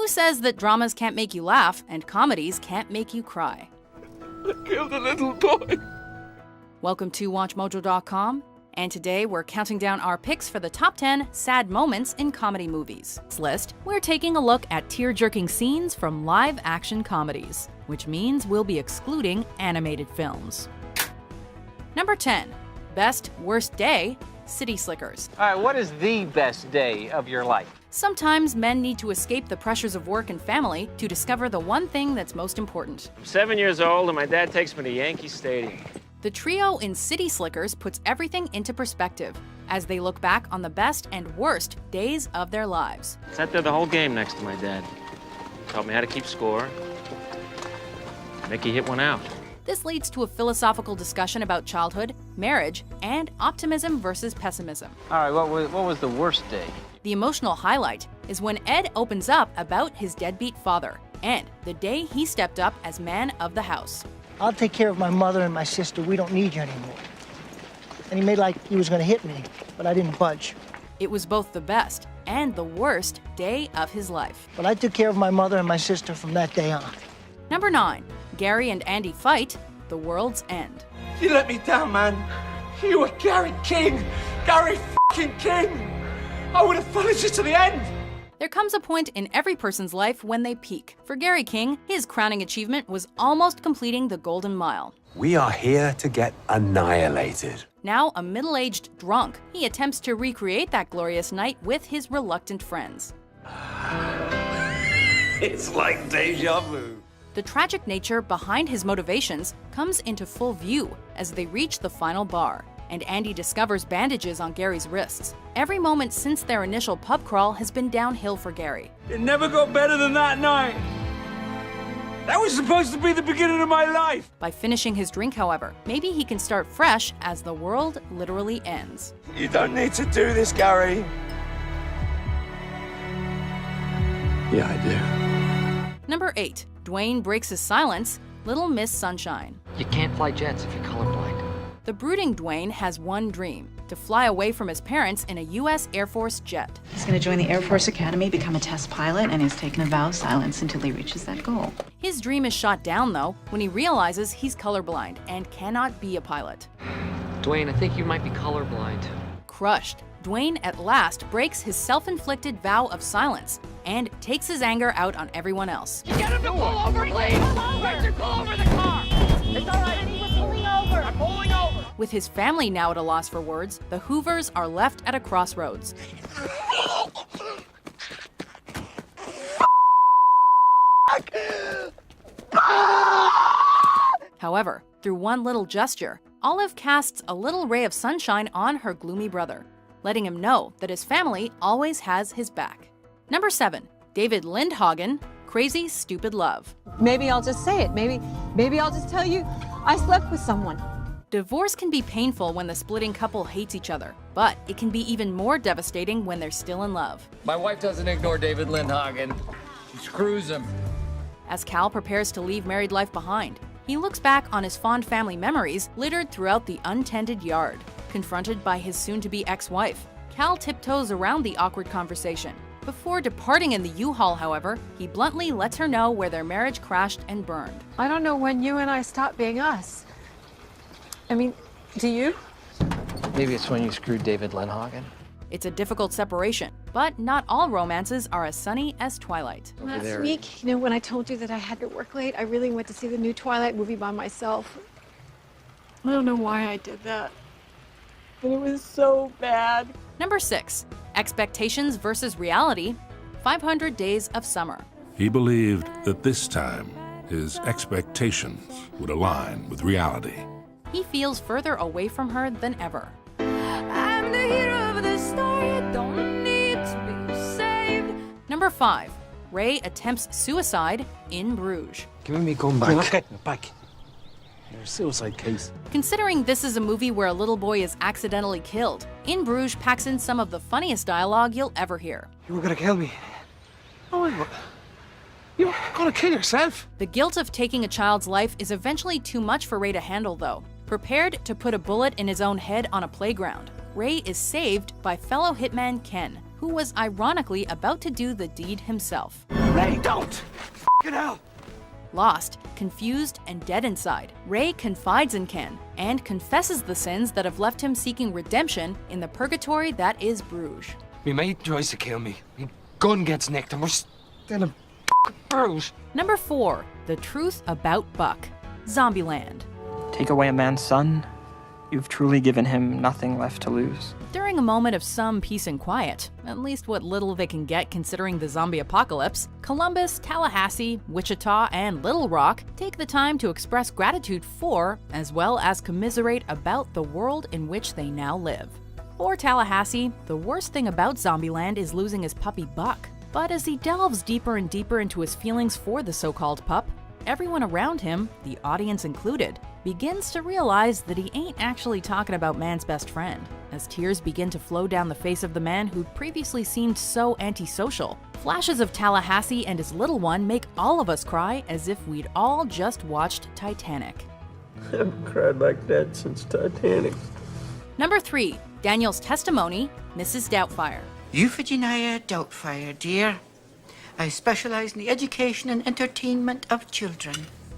says that dramas can't make you laugh and comedies can't make you cry? I killed a little boy. Welcome to WatchMojo.com, and today we're counting down our picks for the top 10 sad moments in comedy movies. This list, we're taking a look at tear-jerking scenes from live-action comedies, which means we'll be excluding animated films. Number 10, Best Worst Day, City Slickers. All right, what is the best day of your life? Sometimes men need to escape the pressures of work and family to discover the one thing that's most important. I'm 7 years old and my dad takes me to Yankee Stadium. The trio in City Slickers puts everything into perspective as they look back on the best and worst days of their lives. Sat there the whole game next to my dad. Taught me how to keep score. Mickey hit one out. This leads to a philosophical discussion about childhood, marriage, and optimism versus pessimism. All right, what was the worst day? The emotional highlight is when Ed opens up about his deadbeat father and the day he stepped up as man of the house. I'll take care of my mother and my sister. We don't need you anymore. And he made like he was going to hit me, but I didn't budge. It was both the best and the worst day of his life. But I took care of my mother and my sister from that day on. Number 9, Gary and Andy fight, The World's End. You let me down, man. You were Gary King. Gary fucking King. I would have followed you to the end. There comes a point in every person's life when they peak. For Gary King, his crowning achievement was almost completing the Golden Mile. We are here to get annihilated. Now a middle-aged drunk, he attempts to recreate that glorious night with his reluctant friends. It's like deja vu. The tragic nature behind his motivations comes into full view as they reach the final bar, and Andy discovers bandages on Gary's wrists. Every moment since their initial pub crawl has been downhill for Gary. It never got better than that night. That was supposed to be the beginning of my life. By finishing his drink, however, maybe he can start fresh as the world literally ends. You don't need to do this, Gary. Yeah, I do. Number 8, Dwayne breaks his silence, Little Miss Sunshine. You can't fly jets if you're colorblind. The brooding Dwayne has one dream, to fly away from his parents in a U.S. Air Force jet. He's going to join the Air Force Academy, become a test pilot, and he's taken a vow of silence until he reaches that goal. His dream is shot down, though, when he realizes he's colorblind and cannot be a pilot. Dwayne, I think you might be colorblind. Crushed, Dwayne at last breaks his self-inflicted vow of silence and takes his anger out on everyone else. Get him to pull over, please! Richard, pull over the car! It's all right, we're pulling over! I'm pulling over! With his family now at a loss for words, the Hoovers are left at a crossroads. However, through one little gesture, Olive casts a little ray of sunshine on her gloomy brother, letting him know that his family always has his back. Number 7, David Lindhagen, Crazy Stupid Love. Maybe I'll just say it. Maybe I'll just tell you I slept with someone. Divorce can be painful when the splitting couple hates each other, but it can be even more devastating when they're still in love. My wife doesn't ignore David Lindhagen. She screws him. As Cal prepares to leave married life behind, he looks back on his fond family memories littered throughout the untended yard. Confronted by his soon-to-be ex-wife, Cal tiptoes around the awkward conversation. Before departing in the U-Haul, however, he bluntly lets her know where their marriage crashed and burned. I don't know when you and I stopped being us. I mean, do you? Maybe it's when you screwed David Lindhagen. It's a difficult separation, but not all romances are as sunny as Twilight. Last week, when I told you that I had to work late, I really went to see the new Twilight movie by myself. I don't know why I did that, but it was so bad. Number 6, Expectations versus Reality, 500 Days of Summer. He believed that this time, his expectations would align with reality. He feels further away from her than ever. I'm the hero of the story, I don't need to be saved. Number 5, Ray attempts suicide in Bruges. Give me come back. You're not getting it back. You're a suicide case. Considering this is a movie where a little boy is accidentally killed, In Bruges packs in some of the funniest dialogue you'll ever hear. You were gonna kill me. Oh, you were gonna kill yourself. The guilt of taking a child's life is eventually too much for Ray to handle, though. Prepared to put a bullet in his own head on a playground, Ray is saved by fellow hitman Ken, who was ironically about to do the deed himself. Ray, don't! F***ing hell! Lost, confused, and dead inside, Ray confides in Ken and confesses the sins that have left him seeking redemption in the purgatory that is Bruges. Me mate tries to kill me. Me gun gets nicked and we're still in Bruges. Number 4, the truth about Buck. Zombieland. Take away a man's son, you've truly given him nothing left to lose. During a moment of some peace and quiet, at least what little they can get considering the zombie apocalypse, Columbus, Tallahassee, Wichita, and Little Rock take the time to express gratitude for, as well as commiserate about the world in which they now live. For Tallahassee, the worst thing about Zombieland is losing his puppy Buck. But as he delves deeper and deeper into his feelings for the so-called pup, everyone around him, the audience included, begins to realize that he ain't actually talking about man's best friend. As tears begin to flow down the face of the man who'd previously seemed so antisocial, flashes of Tallahassee and his little one make all of us cry as if we'd all just watched Titanic. I haven't cried like that since Titanic. Number 3, Daniel's testimony, Mrs. Doubtfire. Euphigenia Doubtfire, dear. I specialize in the education and entertainment of children.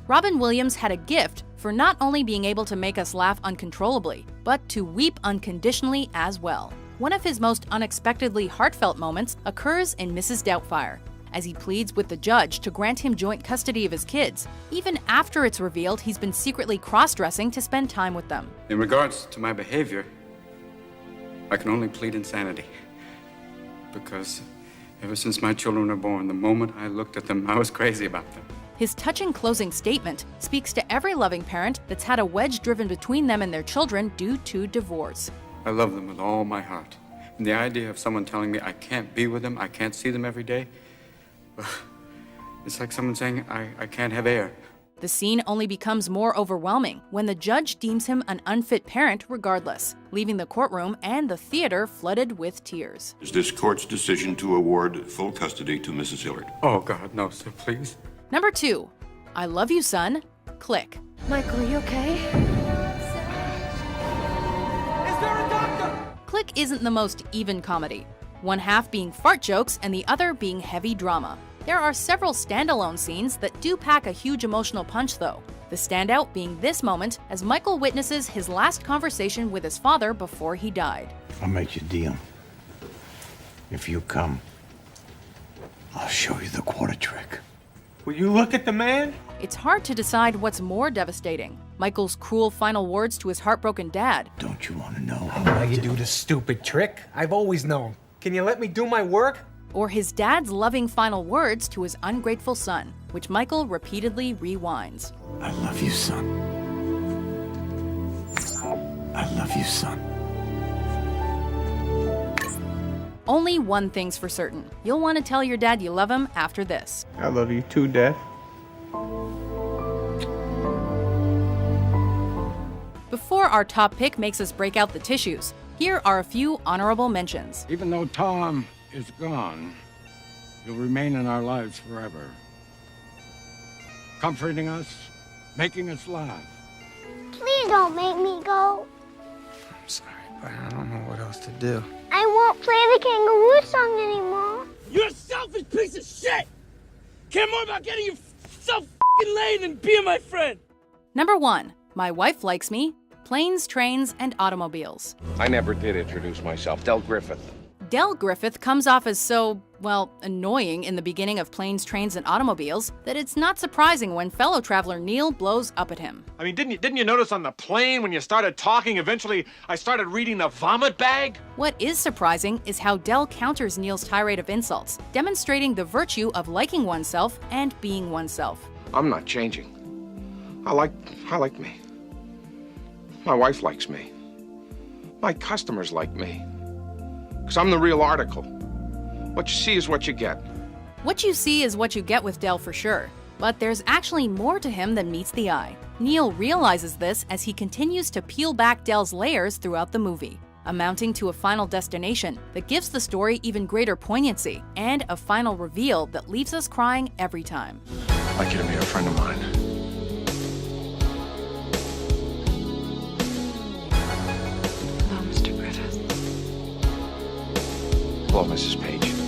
Robin Williams had a gift for not only being able to make us laugh uncontrollably, but to weep unconditionally as well. One of his most unexpectedly heartfelt moments occurs in Mrs. Doubtfire, as he pleads with the judge to grant him joint custody of his kids, even after it's revealed he's been secretly cross-dressing to spend time with them. In regards to my behavior, I can only plead insanity. Because ever since my children were born, the moment I looked at them, I was crazy about them. His touching closing statement speaks to every loving parent that's had a wedge driven between them and their children due to divorce. I love them with all my heart. And the idea of someone telling me I can't be with them, I can't see them every day, it's like someone saying I can't have air. The scene only becomes more overwhelming when the judge deems him an unfit parent regardless, leaving the courtroom and the theater flooded with tears. Is this court's decision to award full custody to Mrs. Hillard? Oh, God, no, sir, please. Number 2, I Love You, Son, Click. Michael, are you okay? Is there a doctor? Click isn't the most even comedy, one half being fart jokes and the other being heavy drama. There are several standalone scenes that do pack a huge emotional punch though, the standout being this moment as Michael witnesses his last conversation with his father before he died. I'll make you a deal. If you come, I'll show you the quarter trick. Will you look at the man? It's hard to decide what's more devastating, Michael's cruel final words to his heartbroken dad. Don't you want to know How you do the stupid trick? I've always known. Can you let me do my work? Or his dad's loving final words to his ungrateful son, which Michael repeatedly rewinds. I love you, son. I love you, son. Only one thing's for certain. You'll want to tell your dad you love him after this. I love you too, Dad. Before our top pick makes us break out the tissues, here are a few honorable mentions. Even though Tom is gone, you'll remain in our lives forever. Comforting us, making us laugh. Please don't make me go. I'm sorry, but I don't know what else to do. I won't play the kangaroo song anymore. You're a selfish piece of shit! Care more about getting yourself f***ing laid than being my friend! Number 1, My Wife Likes Me, Planes, Trains, and Automobiles. I never did introduce myself. Del Griffith. Del Griffith comes off as so, well, annoying in the beginning of Planes, Trains, and Automobiles that it's not surprising when fellow traveler Neil blows up at him. I mean, didn't you notice on the plane when you started talking, eventually I started reading the vomit bag? What is surprising is how Del counters Neil's tirade of insults, demonstrating the virtue of liking oneself and being oneself. I'm not changing. I like me. My wife likes me. My customers like me. Because I'm the real article. What you see is what you get. What you see is what you get with Del for sure. But there's actually more to him than meets the eye. Neil realizes this as he continues to peel back Del's layers throughout the movie, amounting to a final destination that gives the story even greater poignancy and a final reveal that leaves us crying every time. I'd like you to be a friend of mine. call Mrs. Page.